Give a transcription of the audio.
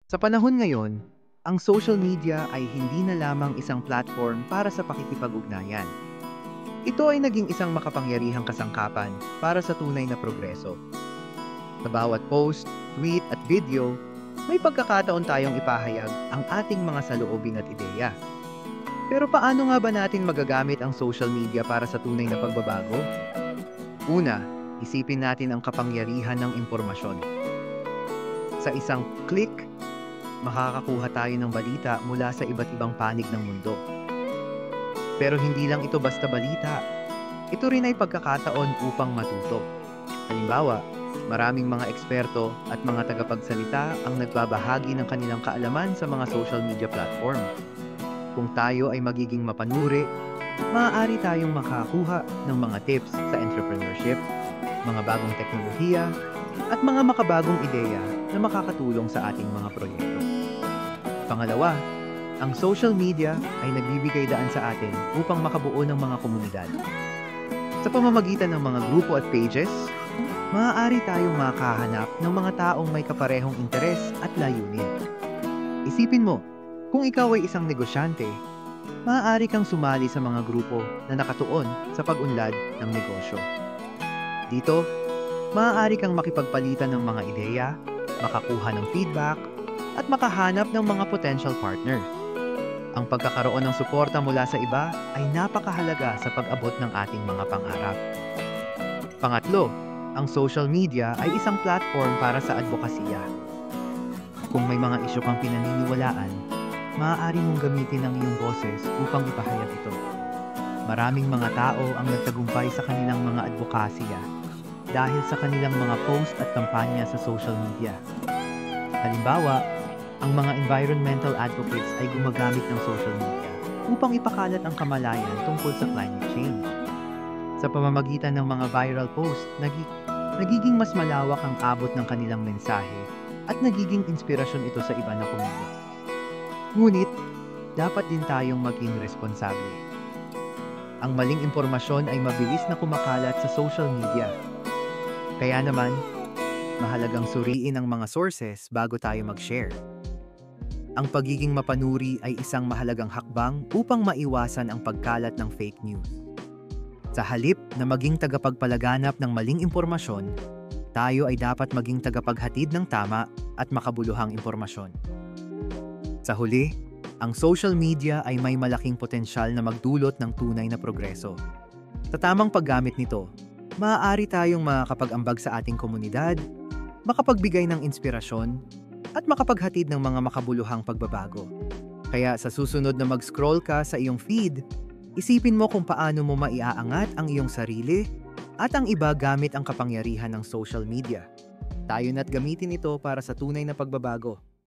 Sa panahon ngayon, ang social media ay hindi na lamang isang platform para sa pakikipag-ugnayan. Ito ay naging isang makapangyarihang kasangkapan para sa tunay na progreso. Sa bawat post, tweet at video, may pagkakataon tayong ipahayag ang ating mga saloobin at ideya. Pero paano nga ba natin magagamit ang social media para sa tunay na pagbabago? Una, isipin natin ang kapangyarihan ng impormasyon. Sa isang click, makakakuha tayo ng balita mula sa iba't ibang panig ng mundo. Pero hindi lang ito basta balita. Ito rin ay pagkakataon upang matuto. Halimbawa, maraming mga eksperto at mga tagapagsalita ang nagbabahagi ng kanilang kaalaman sa mga social media platform. Kung tayo ay magiging mapanuri, maaari tayong makakuha ng mga tips sa entrepreneurship, mga bagong teknolohiya, at mga makabagong ideya na makakatulong sa ating mga proyekto. Pangalawa, ang social media ay nagbibigay daan sa atin upang makabuo ng mga komunidad. Sa pamamagitan ng mga grupo at pages, maaari tayong makahanap ng mga taong may kaparehong interes at layunin. Isipin mo, kung ikaw ay isang negosyante, maaari kang sumali sa mga grupo na nakatuon sa pag-unlad ng negosyo. Dito, maaari kang makipagpalitan ng mga ideya, makakuha ng feedback, at makahanap ng mga potential partners. Ang pagkakaroon ng suporta mula sa iba ay napakahalaga sa pag-abot ng ating mga pangarap. Pangatlo, ang social media ay isang platform para sa advokasya. Kung may mga isyu kang pinaniniwalaan, maaari mong gamitin ang iyong boses upang ipahayag ito. Maraming mga tao ang nagtagumpay sa kanilang mga advokasya dahil sa kanilang mga post at kampanya sa social media. Halimbawa, ang mga environmental advocates ay gumagamit ng social media upang ipakalat ang kamalayan tungkol sa climate change. Sa pamamagitan ng mga viral post, nagiging mas malawak ang abot ng kanilang mensahe at nagiging inspirasyon ito sa iba na komunidad. Ngunit, dapat din tayong maging responsable. Ang maling impormasyon ay mabilis na kumakalat sa social media. Kaya naman, mahalagang suriin ang mga sources bago tayo mag-share. Ang pagiging mapanuri ay isang mahalagang hakbang upang maiwasan ang pagkalat ng fake news. Sa halip na maging tagapagpalaganap ng maling impormasyon, tayo ay dapat maging tagapaghatid ng tama at makabuluhang impormasyon. Sa huli, ang social media ay may malaking potensyal na magdulot ng tunay na progreso. Sa tamang paggamit nito, maaari tayong makakapag-ambag sa ating komunidad, makapagbigay ng inspirasyon, at makapaghatid ng mga makabuluhang pagbabago. Kaya sa susunod na mag-scroll ka sa iyong feed, isipin mo kung paano mo maiaangat ang iyong sarili at ang iba gamit ang kapangyarihan ng social media. Tayo na't gamitin ito para sa tunay na pagbabago.